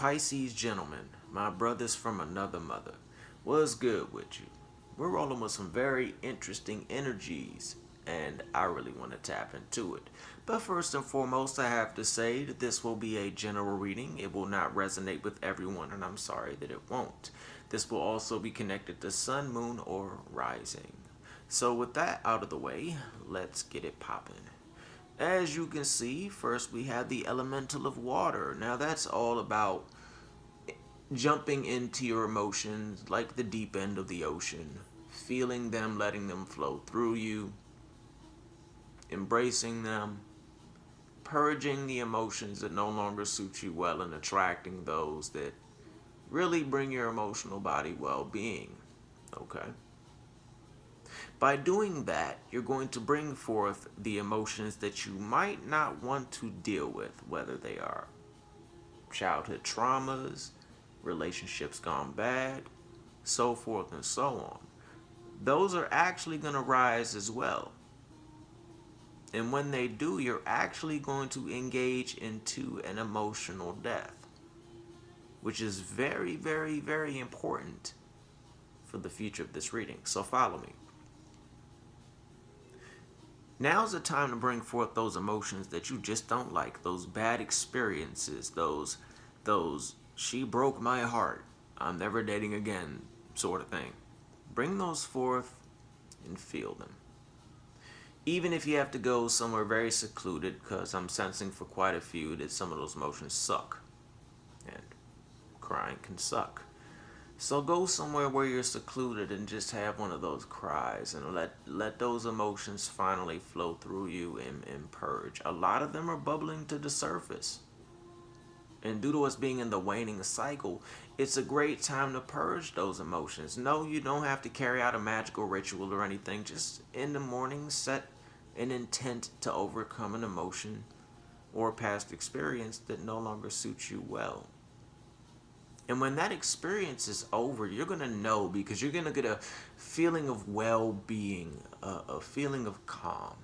Pisces gentlemen, my brothers from another mother, what's good with you? We're rolling with some very interesting energies, and I really want to tap into it. But first and foremost, I have to say that this will be a general reading. It will not resonate with everyone, and I'm sorry that it won't. This will also be connected to sun, moon, or rising. So, with that out of the way, let's get it popping. As you can see, first we have the elemental of water. Now, that's all about jumping into your emotions like the deep end of the ocean, feeling them, letting them flow through you, embracing them, purging the emotions that no longer suit you well, and attracting those that really bring your emotional body well-being. Okay? By doing that, you're going to bring forth the emotions that you might not want to deal with, whether they are childhood traumas, relationships gone bad, so forth and so on. Those are actually going to rise as well. And when they do, you're actually going to engage into an emotional death, which is very, very, very important for the future of this reading. So follow me. Now's the time to bring forth those emotions that you just don't like, those bad experiences, those she broke my heart, I'm never dating again sort of thing. Bring those forth and feel them. Even if you have to go somewhere very secluded, because I'm sensing for quite a few that some of those emotions suck. And crying can suck. So go somewhere where you're secluded and just have one of those cries and let those emotions finally flow through you and purge. A lot of them are bubbling to the surface. And due to us being in the waning cycle, it's a great time to purge those emotions. No, you don't have to carry out a magical ritual or anything. Just in the morning, set an intent to overcome an emotion or a past experience that no longer suits you well. And when that experience is over, you're going to know, because you're going to get a feeling of well-being, a feeling of calm.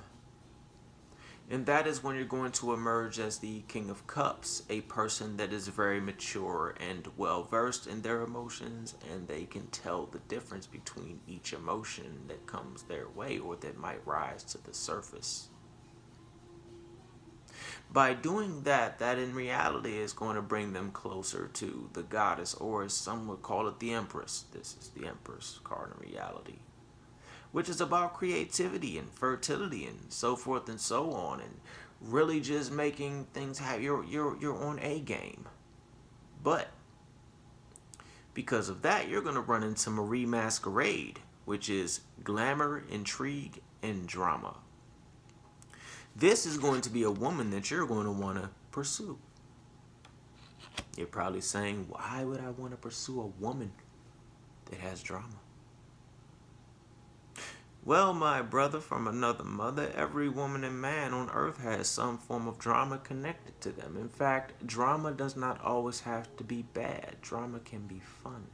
And that is when you're going to emerge as the King of Cups, a person that is very mature and well-versed in their emotions, and they can tell the difference between each emotion that comes their way or that might rise to the surface. By doing that in reality is going to bring them closer to the goddess, or as some would call it, the Empress. This is the Empress card in reality, which is about creativity and fertility and so forth and so on, and really just making things happen. You're on a game. But because of that, you're going to run into Marie Masquerade, which is glamour, intrigue, and drama. This is going to be a woman that you're going to want to pursue. You're probably saying, why would I want to pursue a woman that has drama? Well, my brother from another mother, every woman and man on earth has some form of drama connected to them. In fact, drama does not always have to be bad. Drama can be fun.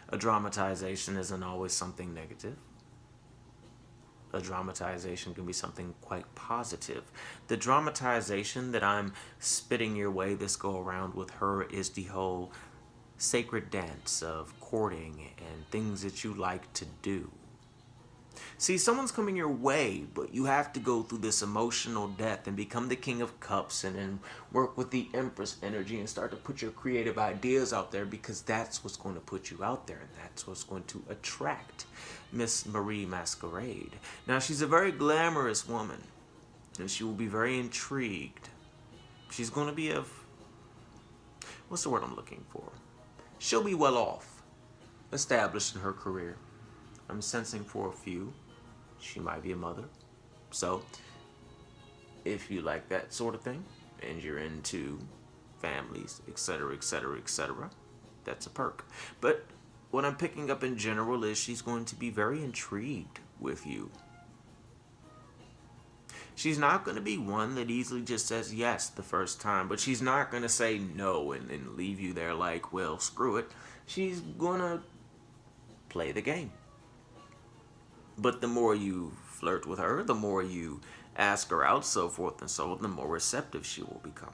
A dramatization isn't always something negative. A dramatization can be something quite positive. The dramatization that I'm spitting your way this go around with her is the whole sacred dance of courting and things that you like to do. See, someone's coming your way, but you have to go through this emotional death and become the King of Cups, and then work with the Empress energy and start to put your creative ideas out there, because that's what's going to put you out there, and that's what's going to attract Miss Marie Masquerade. Now, she's a very glamorous woman, and she will be very intrigued. She's going to be what's the word I'm looking for? She'll be well off, established in her career. I'm sensing for a few, she might be a mother. So, if you like that sort of thing, and you're into families, etc., etc., etc., that's a perk. But what I'm picking up in general is she's going to be very intrigued with you. She's not going to be one that easily just says yes the first time, but she's not going to say no and leave you there like, well, screw it. She's going to play the game. But the more you flirt with her, the more you ask her out, so forth and so on, the more receptive she will become.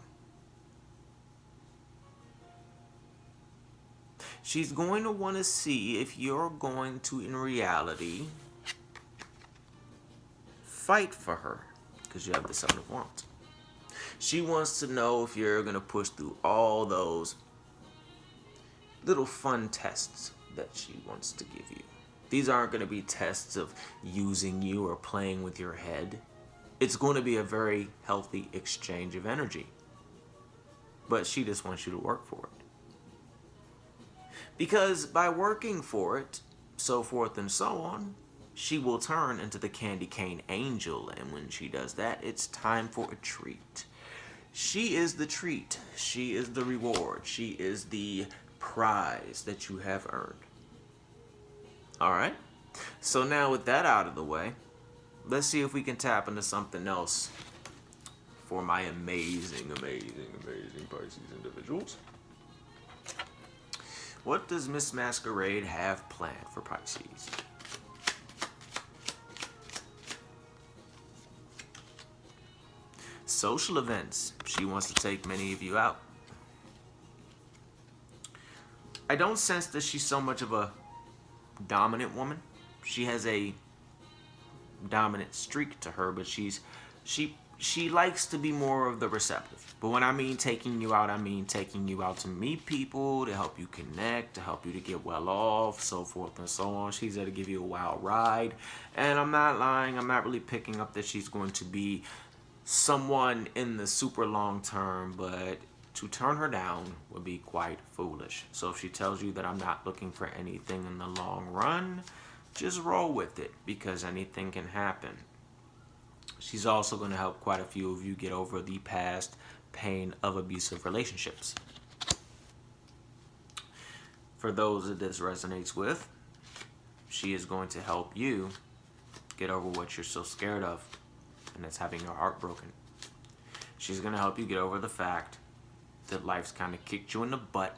She's going to want to see if you're going to, in reality, fight for her, because you have the Seven of Wands. She wants to know if you're going to push through all those little fun tests that she wants to give you. These aren't going to be tests of using you or playing with your head. It's going to be a very healthy exchange of energy. But she just wants you to work for it. Because by working for it, so forth and so on, she will turn into the candy cane angel. And when she does that, it's time for a treat. She is the treat. She is the reward. She is the prize that you have earned. All right? So now with that out of the way, let's see if we can tap into something else for my amazing, amazing, amazing Pisces individuals. What does Miss Masquerade have planned for Pisces? Social events. She wants to take many of you out. I don't sense that she's so much of a dominant woman. She has a dominant streak to her, but she likes to be more of the receptive. But when I mean taking you out, I mean taking you out to meet people, to help you connect, to help you to get well off, so forth and so on. She's there to give you a wild ride. And I'm not lying, I'm not really picking up that she's going to be someone in the super long term, but to turn her down would be quite foolish. So if she tells you that I'm not looking for anything in the long run, just roll with it, because anything can happen. She's also going to help quite a few of you get over the past pain of abusive relationships. For those that this resonates with, she is going to help you get over what you're so scared of, and that's having your heart broken. She's going to help you get over the fact that life's kind of kicked you in the butt,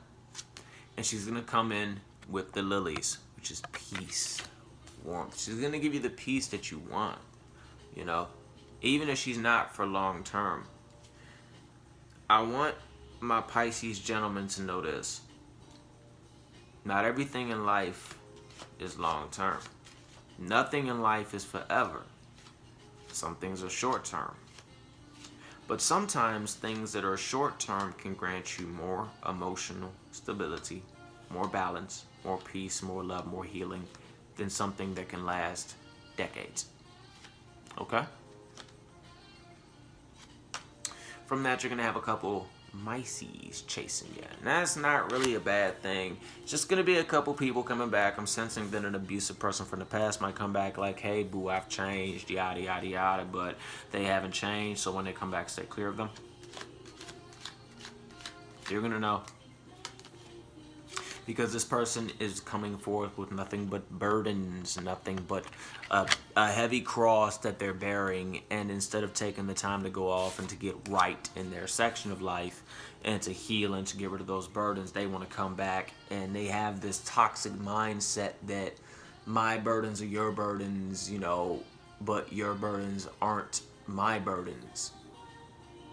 and she's going to come in with the lilies, which is peace, warmth. She's going to give you the peace that you want, you know, even if she's not for long term. I want my Pisces gentlemen to know this. Not everything in life is long term. Nothing in life is forever. Some things are short term. But sometimes things that are short term can grant you more emotional stability, more balance, more peace, more love, more healing than something that can last decades. Okay? From that, you're going to have a couple Myces chasing you. And that's not really a bad thing. It's just going to be a couple people coming back. I'm sensing that an abusive person from the past might come back like, hey, boo, I've changed, yada, yada, yada. But they haven't changed, so when they come back, stay clear of them. You're going to know. Because this person is coming forth with nothing but burdens, nothing but a heavy cross that they're bearing. And instead of taking the time to go off and to get right in their section of life and to heal and to get rid of those burdens, they want to come back and they have this toxic mindset that my burdens are your burdens, you know, but your burdens aren't my burdens.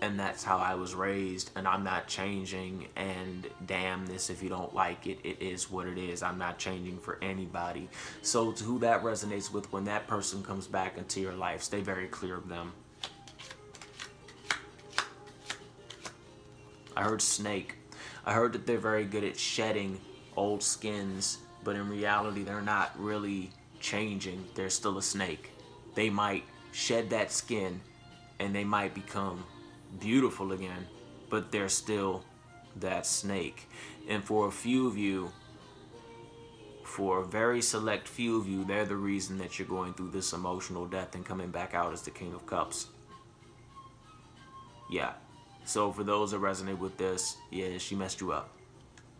And that's how I was raised, and I'm not changing, and damn this if you don't like it, it is what it is. I'm not changing for anybody. So to who that resonates with, when that person comes back into your life, stay very clear of them. I heard snake. I heard that they're very good at shedding old skins, but in reality, they're not really changing. They're still a snake. They might shed that skin, and they might become beautiful again, but they're still that snake. And for a few of you, for a very select few of you, they're the reason that you're going through this emotional death and coming back out as the King of Cups. Yeah. So for those that resonate with this, yeah, she messed you up.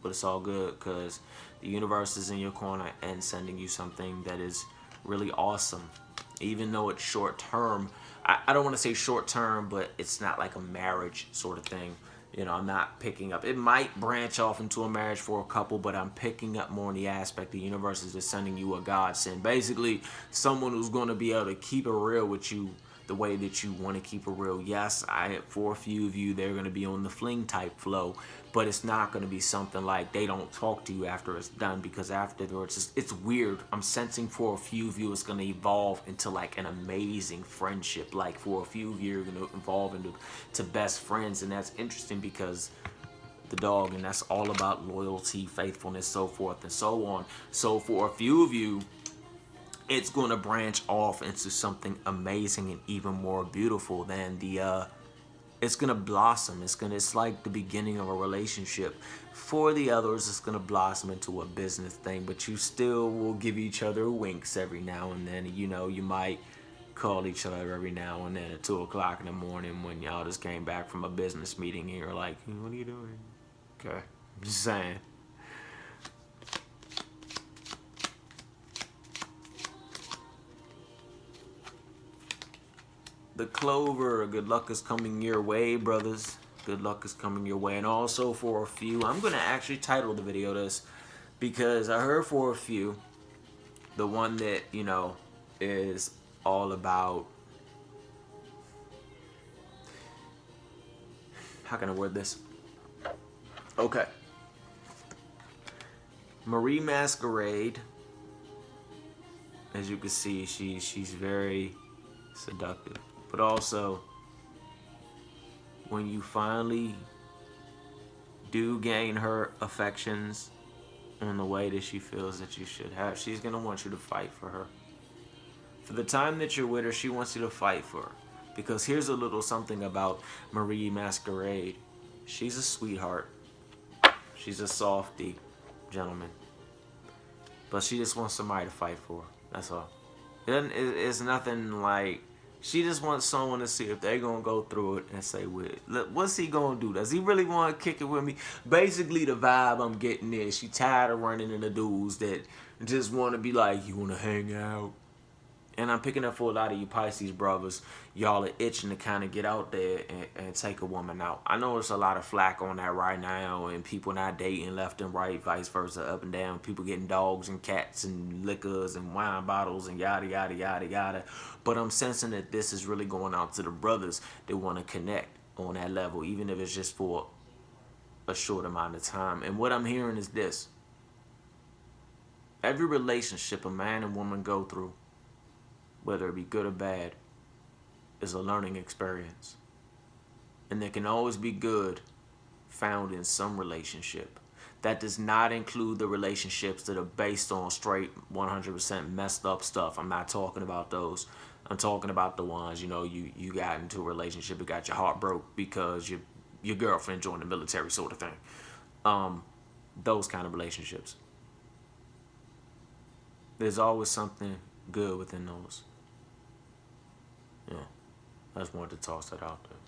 But it's all good, because the universe is in your corner and sending you something that is really awesome. Even though it's short term, I don't want to say short term, but it's not like a marriage sort of thing. You know, I'm not picking up. It might branch off into a marriage for a couple, but I'm picking up more in the aspect the universe is just sending you a godsend. Basically, someone who's going to be able to keep it real with you the way that you want to keep it real. Yes, for a few of you, they're going to be on the fling type flow, but it's not going to be something like they don't talk to you after it's done, because afterwards it's weird. I'm sensing for a few of you it's going to evolve into like an amazing friendship. Like for a few of you, you're going to evolve into to best friends, and that's interesting because the dog, and that's all about loyalty, faithfulness, so forth and so on. So for a few of you, it's going to branch off into something amazing and even more beautiful than the it's going to blossom. It's like the beginning of a relationship. For the others, it's going to blossom into a business thing, but you still will give each other winks every now and then. You know, you might call each other every now and then at 2 o'clock in the morning when y'all just came back from a business meeting and you're like, hey, what are you doing? Okay, I'm just saying. The clover, good luck is coming your way, brothers. Good luck is coming your way. And also for a few, I'm going to actually title the video this, because I heard for a few, the one that, you know, is all about, how can I word this? Okay. Marie Masquerade, as you can see, she's very seductive. But also, when you finally do gain her affections in the way that she feels that you should have, she's going to want you to fight for her. For the time that you're with her, she wants you to fight for her. Because here's a little something about Marie Masquerade. She's a sweetheart. She's a softie, gentleman. But she just wants somebody to fight for her. That's all. It's nothing like... She just wants someone to see if they're going to go through it and say, what's he going to do? Does he really want to kick it with me? Basically, the vibe I'm getting is she tired of running into dudes that just want to be like, you want to hang out? And I'm picking up for a lot of you Pisces brothers. Y'all are itching to kind of get out there and take a woman out. I know there's a lot of flack on that right now, and people not dating left and right, vice versa, up and down. People getting dogs and cats and liquors and wine bottles and yada, yada, yada, yada. But I'm sensing that this is really going out to the brothers that want to connect on that level, even if it's just for a short amount of time. And what I'm hearing is this. Every relationship a man and woman go through, whether it be good or bad, is a learning experience. And there can always be good found in some relationship. That does not include the relationships that are based on straight 100% messed up stuff. I'm not talking about those. I'm talking about the ones, you know, you got into a relationship, it got your heart broke because your girlfriend joined the military sort of thing. Those kind of relationships. There's always something good within those. Yeah, I just wanted to toss that out there.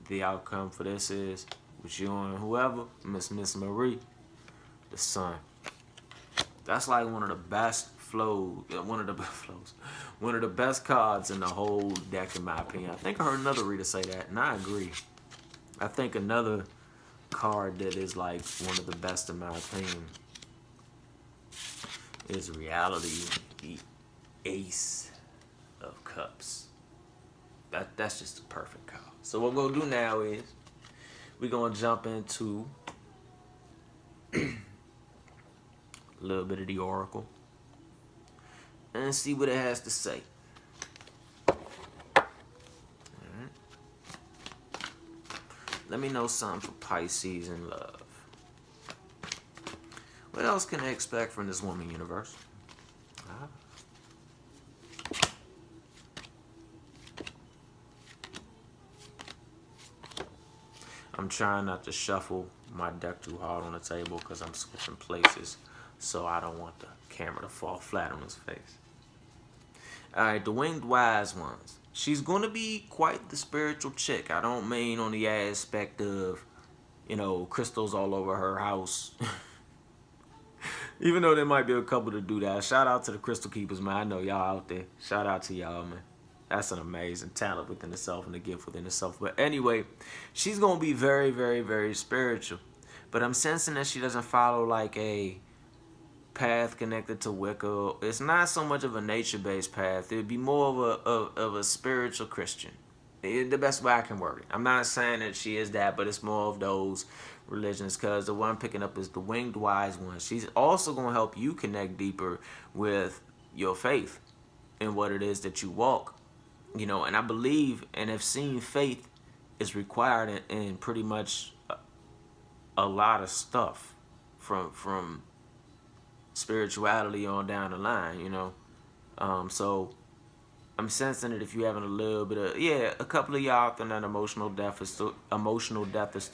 The outcome for this is, with you and whoever, Miss Marie, the sun. That's like one of the best one of the best cards in the whole deck, in my opinion. I think I heard another reader say that, and I agree. I think another card that is like one of the best in my opinion is reality, the Ace of Cups. That's just a perfect card. So what we're gonna do now is we're gonna jump into a little bit of the Oracle and see what it has to say. Alright. Let me know something for Pisces in love. What else can I expect from this woman universe? I'm trying not to shuffle my deck too hard on the table because I'm switching places, so I don't want the camera to fall flat on his face. Alright, the Winged Wise Ones. She's going to be quite the spiritual chick. I don't mean on the aspect of, you know, crystals all over her house. Even though there might be a couple to do that. Shout out to the Crystal Keepers, man. I know y'all out there. Shout out to y'all, man. That's an amazing talent within itself and a gift within itself. But anyway, she's going to be very, very, very spiritual. But I'm sensing that she doesn't follow like a path connected to Wicca. It's not so much of a nature-based path. It'd be more of a spiritual Christian. The best way I can word it. I'm not saying that she is that, but it's more of those religions. Because the one I'm picking up is the winged wise one. She's also going to help you connect deeper with your faith and what it is that you walk. And I believe and have seen faith is required in pretty much a lot of stuff from spirituality on down the line. So I'm sensing that if you're having a little bit of a couple of y'all think that emotional death is still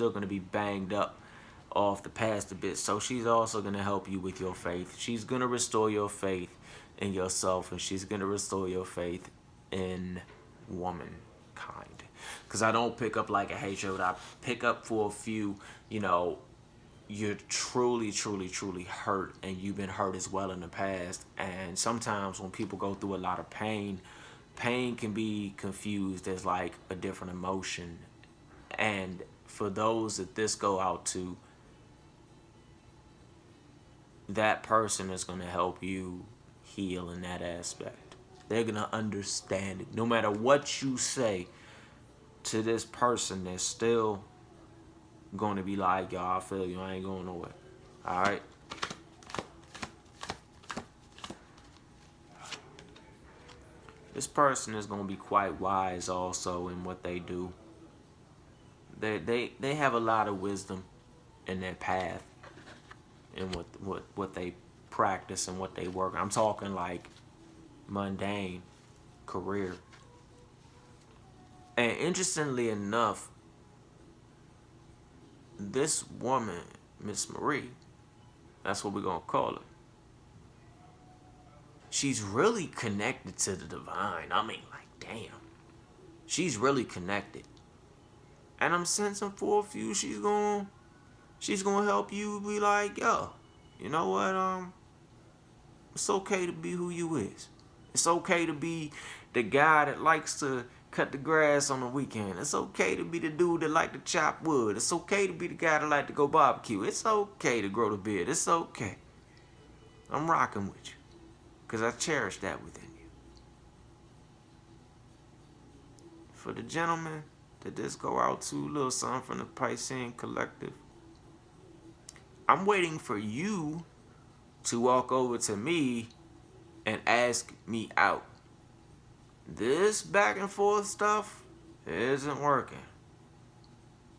going to be banged up off the past a bit. So she's also going to help you with your faith. She's going to restore your faith in yourself, and she's going to restore your faith in womankind. Because I don't pick up like a hatred, but I pick up for a few, you're truly, truly, truly hurt, and you've been hurt as well in the past. And sometimes when people go through a lot of pain can be confused as like a different emotion. And for those that this go out to, that person is going to help you heal in that aspect. They're going to understand it. No matter what you say to this person, they're still going to be like, yo, I feel you, I ain't going nowhere. All right? This person is going to be quite wise also in what they do. They have a lot of wisdom in their path and what they practice and what they work. I'm talking like mundane career. And interestingly enough, this woman, Miss Marie, that's what we're going to call her, she's really connected to the divine. I mean, like, damn. She's really connected. And I'm sensing for a few, she's gonna help you be like, yo, you know what, it's okay to be who you is. It's okay to be the guy that likes to cut the grass on the weekend. It's okay to be the dude that like to chop wood. It's okay to be the guy that like to go barbecue. It's okay to grow the beard. It's okay. I'm rocking with you, because I cherish that within you. For the gentleman that this go out to, a little something from the Piscean collective, I'm waiting for you to walk over to me and ask me out. This back and forth stuff isn't working.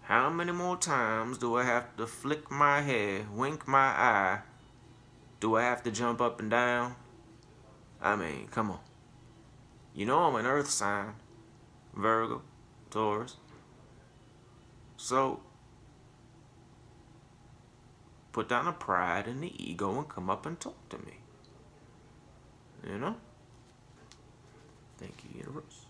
How many more times do I have to flick my hair, wink my eye? Do I have to jump up and down? I mean, come on. You know I'm an earth sign. Virgo, Taurus. So, put down the pride and the ego and come up and talk to me. You know? Thank you, universe.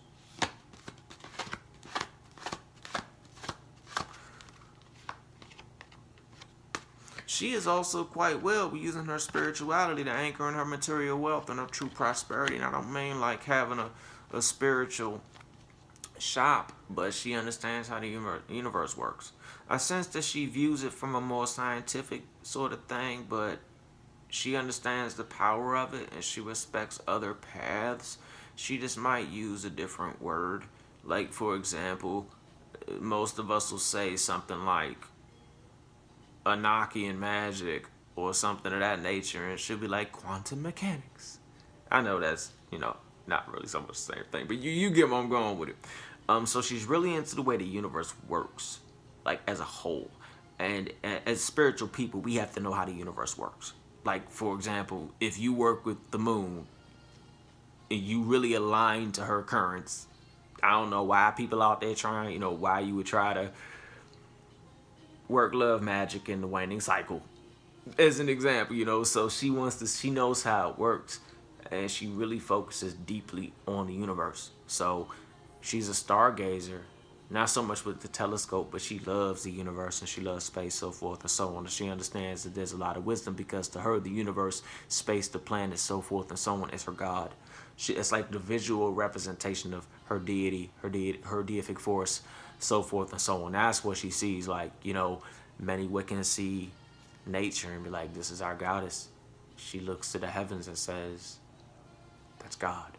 She is also quite well using her spirituality to anchor in her material wealth and her true prosperity. And I don't mean like having a spiritual shop, but she understands how the universe works. I sense that she views it from a more scientific sort of thing, but she understands the power of it and she respects other paths. She just might use a different word. Like, for example, most of us will say something like Enochian magic or something of that nature, and she'll be like quantum mechanics. I know that's, not really so much the same thing, but you get where I'm going with it. So she's really into the way the universe works, like as a whole. And as spiritual people, we have to know how the universe works. Like, for example, if you work with the moon and you really align to her currents, I don't know why people out there trying, why you would try to work love magic in the waning cycle, as an example, so she knows how it works, and she really focuses deeply on the universe. So she's a stargazer, not so much with the telescope, but she loves the universe and she loves space, so forth and so on. And she understands that there's a lot of wisdom, because to her, the universe, space, the planet, so forth and so on, is her God. It's like the visual representation of her deity, her deific force, so forth and so on. That's what she sees. Like, many Wiccans see nature and be like, this is our goddess. she looks to the heavens and says, that's God.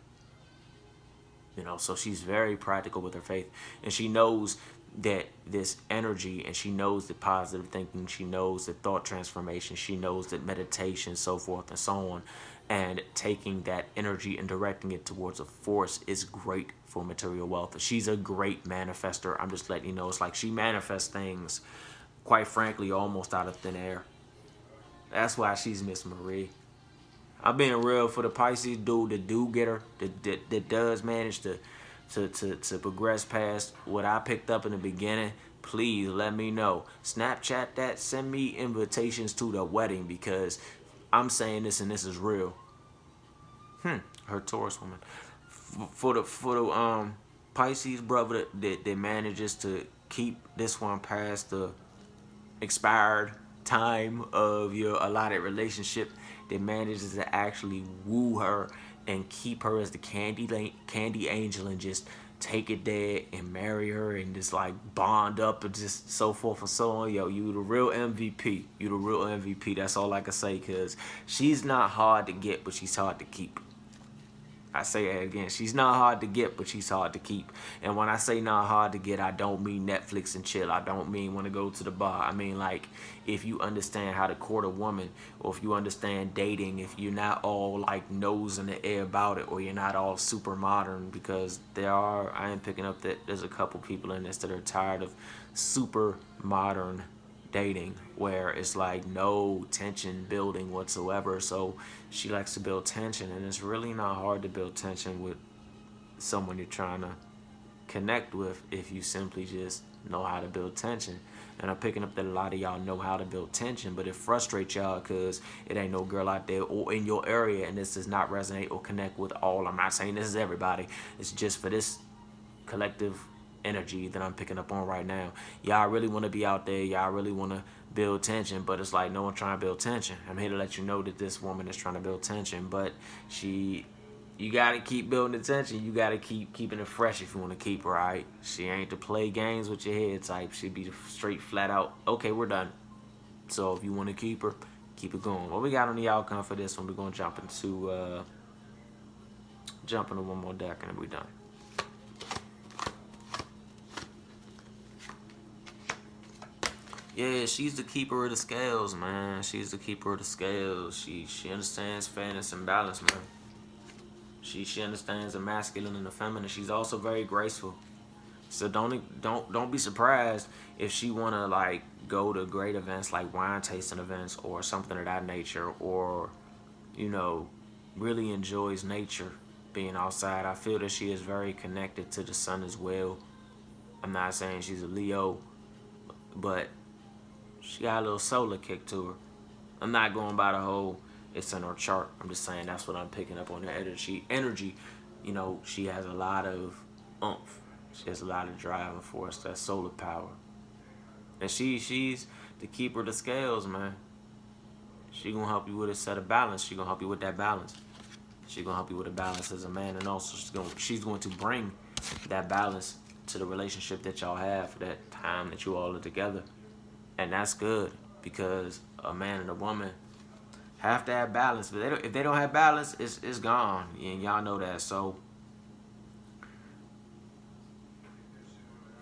You know, so she's very practical with her faith, and she knows that this energy, and she knows the positive thinking, she knows the thought transformation, she knows that meditation, so forth and so on, and taking that energy and directing it towards a force is great for material wealth. She's a great manifester. I'm just letting you know, it's like she manifests things, quite frankly, almost out of thin air. That's why she's Miss Marie. I'm being real, for the Pisces dude that do get her, that does manage to progress past what I picked up in the beginning. Please let me know. Snapchat that. Send me invitations to the wedding, because I'm saying this and this is real. Her Taurus woman. For the Pisces brother that manages to keep this one past the expired time of your allotted relationship, that manages to actually woo her and keep her as the candy angel, and just take it there and marry her and just like bond up and just so forth and so on. Yo, you the real MVP. You the real MVP. That's all I can say, because she's not hard to get, but she's hard to keep. I say it again. She's not hard to get, but she's hard to keep. And when I say not hard to get, I don't mean Netflix and chill. I don't mean want to go to the bar. I mean, like, if you understand how to court a woman, or if you understand dating, if you're not all like nose in the air about it, or you're not all super modern, because I am picking up that there's a couple people in this that are tired of super modern dating, where it's like no tension building whatsoever. So she likes to build tension, and it's really not hard to build tension with someone you're trying to connect with if you simply just know how to build tension. And I'm picking up that a lot of y'all know how to build tension, but it frustrates y'all because it ain't no girl out there or in your area, and this does not resonate or connect with all. I'm not saying this is everybody. It's just for this collective energy that I'm picking up on right now. Y'all really want to be out there. Y'all really want to build tension, but it's like no one trying to build tension. I'm here to let you know that this woman is trying to build tension, but you got to keep building the tension. You got to keep keeping it fresh if you want to keep her, all right? She ain't to play games with your head type. She'd be straight flat out, okay, we're done. So if you want to keep her, keep it going. What we got on the outcome for this one, we're going to jump into one more deck, and then we're done. Yeah, she's the keeper of the scales, man. She's the keeper of the scales. She understands fairness and balance, man. She understands the masculine and the feminine. She's also very graceful. So don't be surprised if she wanna like go to great events like wine tasting events or something of that nature, or really enjoys nature, being outside. I feel that she is very connected to the sun as well. I'm not saying she's a Leo, but she got a little solar kick to her. I'm not going by the whole it's in her chart. I'm just saying that's what I'm picking up on her energy. She has a lot of oomph. She has a lot of driving force, that solar power. And she's the keeper of the scales, man. She gonna help you with a set of balance. She gonna help you with that balance. She gonna help you with a balance as a man, and also she's going to bring that balance to the relationship that y'all have for that time that you all are together. And that's good, because a man and a woman have to have balance. But if they don't have balance, it's gone. And y'all know that. So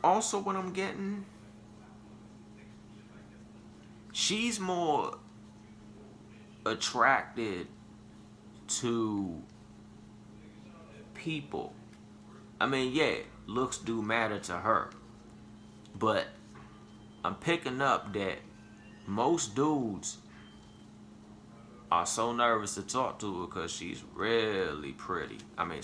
also what I'm getting, she's more attracted to people. I mean, yeah, looks do matter to her. But I'm picking up that most dudes are so nervous to talk to her because she's really pretty. I mean,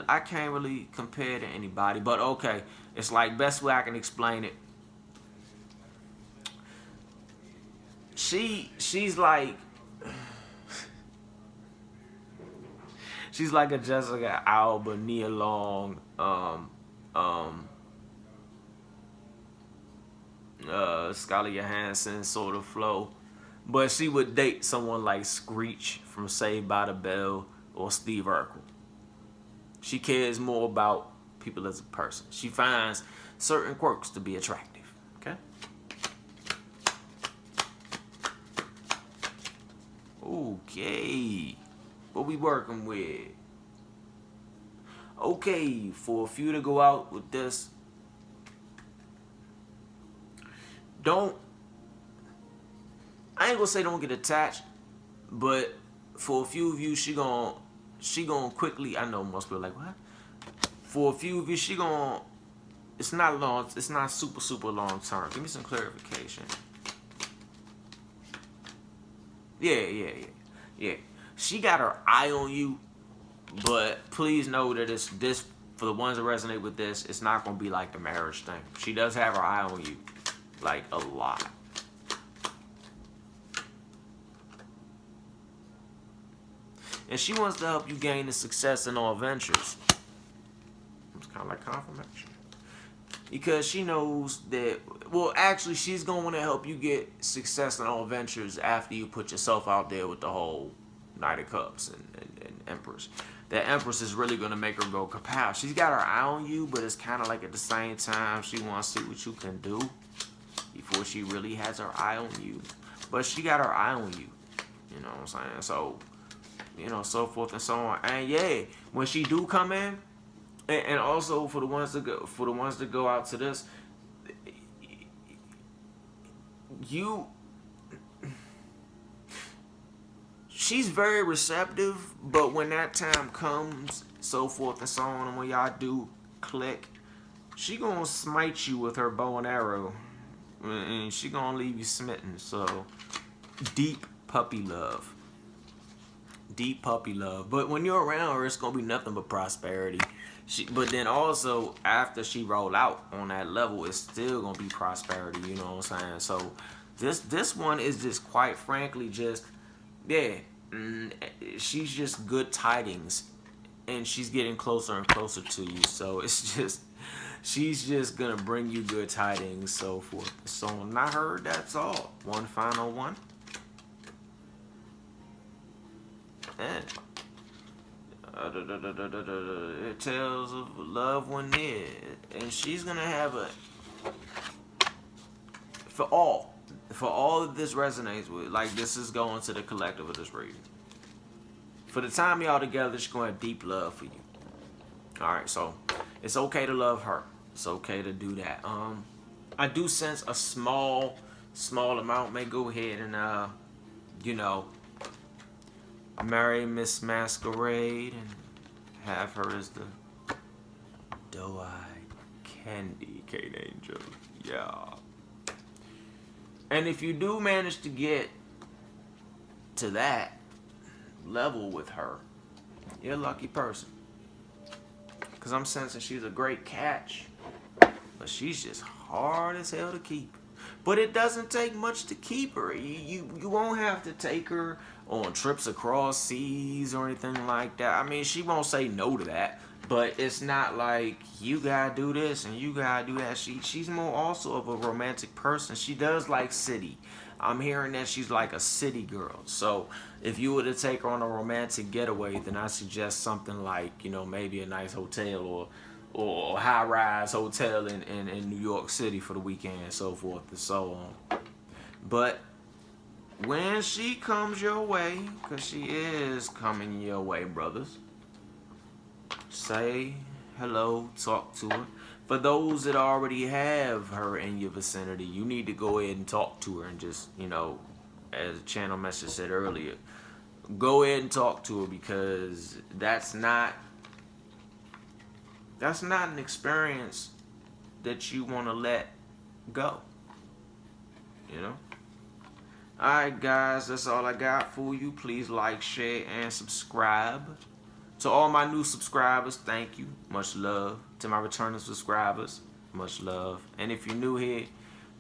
I can't really compare to anybody, but okay, it's like best way I can explain it. She's like a Jessica Alba, Nia Long, Scarlett Johansson sort of flow. But she would date someone like Screech from Saved by the Bell or Steve Urkel. She cares more about people as a person. She finds certain quirks to be attractive. Okay? Okay. What we working with? Okay, for a few to go out with this, don't, I ain't gonna say don't get attached, but for a few of you, she gonna quickly, I know most people are like, what? For a few of you, it's not long, it's not super long term. Give me some clarification. Yeah. She got her eye on you, but please know that it's this, for the ones that resonate with this, it's not gonna be like the marriage thing. She does have her eye on you, like a lot. And she wants to help you gain the success in all ventures. It's kind of like confirmation. Because she knows that, well, actually, she's going to want to help you get success in all ventures after you put yourself out there with the whole Knight of Cups and Empress. That Empress is really going to make her go kapow. She's got her eye on you, but it's kind of like at the same time, she wants to see what you can do before she really has her eye on you. But she got her eye on you. You know what I'm saying? So, so forth and so on. And yeah, when she do come in, and also for the ones that go out to this, she's very receptive, but when that time comes, so forth and so on, and when y'all do click, she gonna smite you with her bow and arrow, and she gonna leave you smitten. So deep puppy love. But when you're around her, it's gonna be nothing but prosperity. But then also after she roll out on that level, it's still gonna be prosperity. You know what I'm saying? So this one is just, quite frankly, just she's just good tidings, and she's getting closer and closer to you. So it's just, she's just gonna bring you good tidings, so forth. So not heard. That's all. One final one. And it tells of love when near, and she's gonna have a, for all of this resonates with, like, this is going to the collective of this reading. For the time y'all together, she's gonna have deep love for you. All right, so it's okay to love her. It's okay to do that. I do sense a small amount may go ahead and marry Miss Masquerade and have her as the doe-eyed candy cane angel. Yeah. And if you do manage to get to that level with her, you're a lucky person. Because I'm sensing she's a great catch, but she's just hard as hell to keep. But it doesn't take much to keep her. You won't have to take her on trips across seas or anything like that. I mean, she won't say no to that, but it's not like you gotta do this and you gotta do that. She's more also of a romantic person. She does like city. I'm hearing that she's like a city girl. So if you were to take her on a romantic getaway, then I suggest something like, maybe a nice hotel or a high-rise hotel in New York City for the weekend, and so forth and so on. But when she comes your way, because she is coming your way, brothers, say hello, talk to her. For those that already have her in your vicinity, you need to go ahead and talk to her and just, as the channel message said earlier, go ahead and talk to her, because that's not an experience that you want to let go. Alright, guys, that's all I got for you. Please like, share, and subscribe. To all my new subscribers, thank you. Much love. To my returning subscribers, much love. And if you're new here,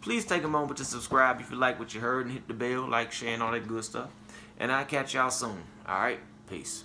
please take a moment to subscribe if you like what you heard, and hit the bell, like, share, and all that good stuff. And I'll catch y'all soon. Alright? Peace.